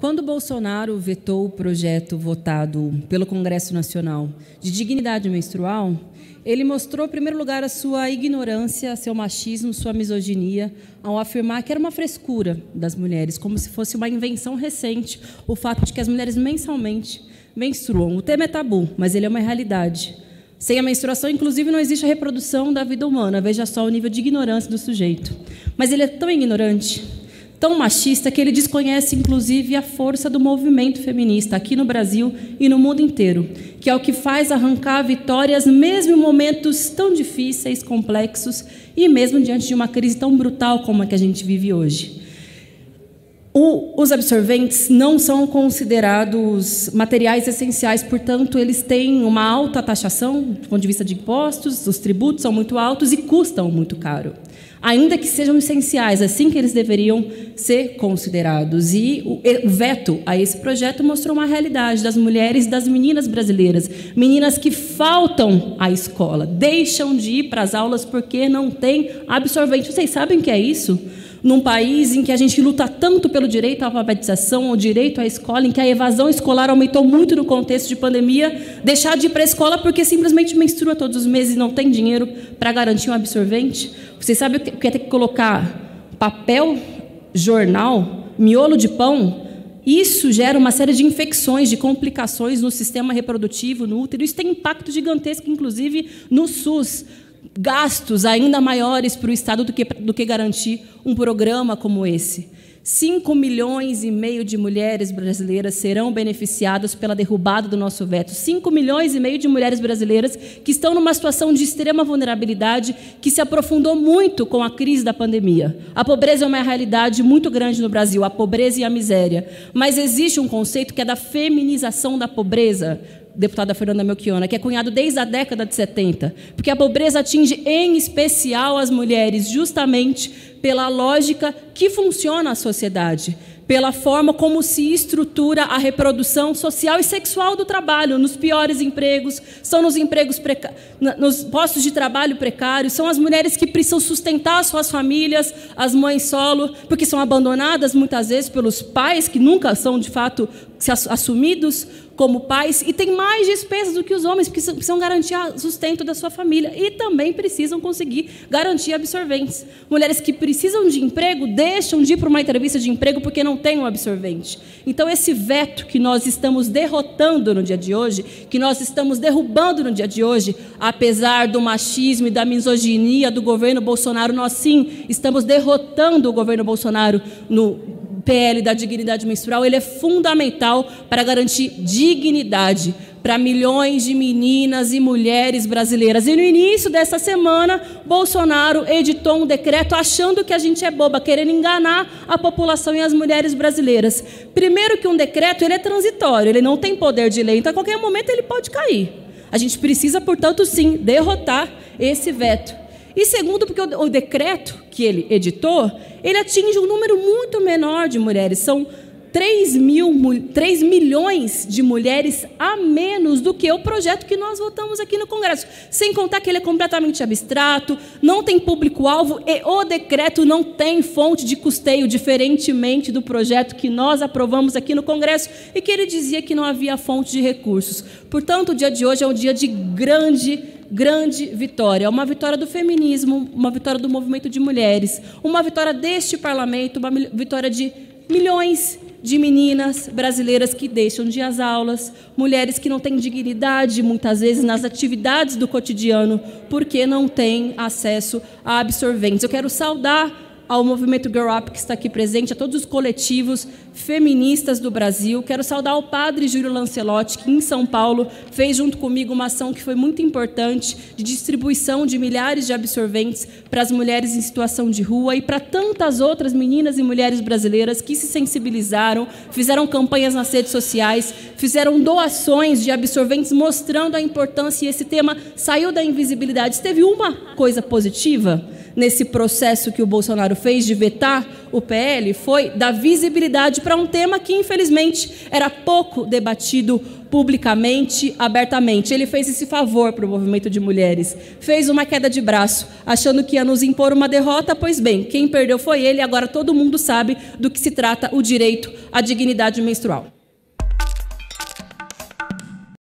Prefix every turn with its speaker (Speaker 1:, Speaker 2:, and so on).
Speaker 1: Quando Bolsonaro vetou o projeto votado pelo Congresso Nacional de dignidade menstrual, ele mostrou, em primeiro lugar, a sua ignorância, seu machismo, sua misoginia, ao afirmar que era uma frescura das mulheres, como se fosse uma invenção recente, o fato de que as mulheres mensalmente menstruam. O tema é tabu, mas ele é uma realidade. Sem a menstruação, inclusive, não existe a reprodução da vida humana. Veja só o nível de ignorância do sujeito. Mas ele é tão ignorante, tão machista, que ele desconhece, inclusive, a força do movimento feminista aqui no Brasil e no mundo inteiro, que é o que faz arrancar vitórias mesmo em momentos tão difíceis, complexos e mesmo diante de uma crise tão brutal como a que a gente vive hoje. Os absorventes não são considerados materiais essenciais, portanto, eles têm uma alta taxação do ponto de vista de impostos, os tributos são muito altos e custam muito caro. Ainda que sejam essenciais, assim que eles deveriam ser considerados. E o veto a esse projeto mostrou uma realidade das mulheres e das meninas brasileiras, meninas que faltam à escola, deixam de ir para as aulas porque não tem absorvente. Vocês sabem o que é isso? Num país em que a gente luta tanto pelo direito à alfabetização, o direito à escola, em que a evasão escolar aumentou muito no contexto de pandemia, deixar de ir para a escola porque simplesmente menstrua todos os meses e não tem dinheiro para garantir um absorvente. Vocês sabem o que é ter que colocar papel, jornal, miolo de pão? Isso gera uma série de infecções, de complicações no sistema reprodutivo, no útero. Isso tem impacto gigantesco, inclusive, no SUS. Gastos ainda maiores para o Estado do que garantir um programa como esse. 5,5 milhões de mulheres brasileiras serão beneficiadas pela derrubada do nosso veto. 5,5 milhões de mulheres brasileiras que estão numa situação de extrema vulnerabilidade, que se aprofundou muito com a crise da pandemia. A pobreza é uma realidade muito grande no Brasil, a pobreza e a miséria. Mas existe um conceito que é da feminização da pobreza, deputada Fernanda Melchiona, que é cunhado desde a década de 70, porque a pobreza atinge em especial as mulheres justamente pela lógica que funciona a sociedade, pela forma como se estrutura a reprodução social e sexual do trabalho, nos piores empregos, são nos empregos nos postos de trabalho precários, são as mulheres que precisam sustentar suas famílias, as mães solo, porque são abandonadas muitas vezes pelos pais, que nunca são, de fato, assumidos como pais, e têm mais despesas do que os homens, porque precisam garantir o sustento da sua família, e também precisam conseguir garantir absorventes. Mulheres que precisam de emprego, deixam de ir para uma entrevista de emprego porque não tem um absorvente. Então, esse veto que nós estamos derrotando no dia de hoje, que nós estamos derrubando no dia de hoje, apesar do machismo e da misoginia do governo Bolsonaro, nós sim estamos derrotando o governo Bolsonaro no PL da dignidade menstrual. Ele é fundamental para garantir dignidade para milhões de meninas e mulheres brasileiras. E no início dessa semana, Bolsonaro editou um decreto achando que a gente é boba, querendo enganar a população e as mulheres brasileiras. Primeiro que um decreto ele é transitório, ele não tem poder de lei, então a qualquer momento ele pode cair. A gente precisa, portanto, sim, derrotar esse veto. E segundo, porque o decreto que ele editou, ele atinge um número muito menor de mulheres. São 3 milhões de mulheres a menos do que o projeto que nós votamos aqui no Congresso. Sem contar que ele é completamente abstrato, não tem público-alvo e o decreto não tem fonte de custeio, diferentemente do projeto que nós aprovamos aqui no Congresso e que ele dizia que não havia fonte de recursos. Portanto, o dia de hoje é um dia de grande vitória, uma vitória do feminismo, uma vitória do movimento de mulheres, uma vitória deste parlamento, uma vitória de milhões de meninas brasileiras que deixam de ir às aulas, mulheres que não têm dignidade, muitas vezes, nas atividades do cotidiano, porque não têm acesso a absorventes. Eu quero saudar ao movimento Girl Up, que está aqui presente, a todos os coletivos feministas do Brasil. Quero saudar o padre Júlio Lancelotti, que em São Paulo fez junto comigo uma ação que foi muito importante de distribuição de milhares de absorventes para as mulheres em situação de rua e para tantas outras meninas e mulheres brasileiras que se sensibilizaram, fizeram campanhas nas redes sociais, fizeram doações de absorventes mostrando a importância, e esse tema saiu da invisibilidade. Teve uma coisa positiva nesse processo que o Bolsonaro fez de vetar o PL foi dar visibilidade para um tema que, infelizmente, era pouco debatido publicamente, abertamente. Ele fez esse favor para o movimento de mulheres, fez uma queda de braço, achando que ia nos impor uma derrota, pois bem, quem perdeu foi ele, agora todo mundo sabe do que se trata o direito à dignidade menstrual.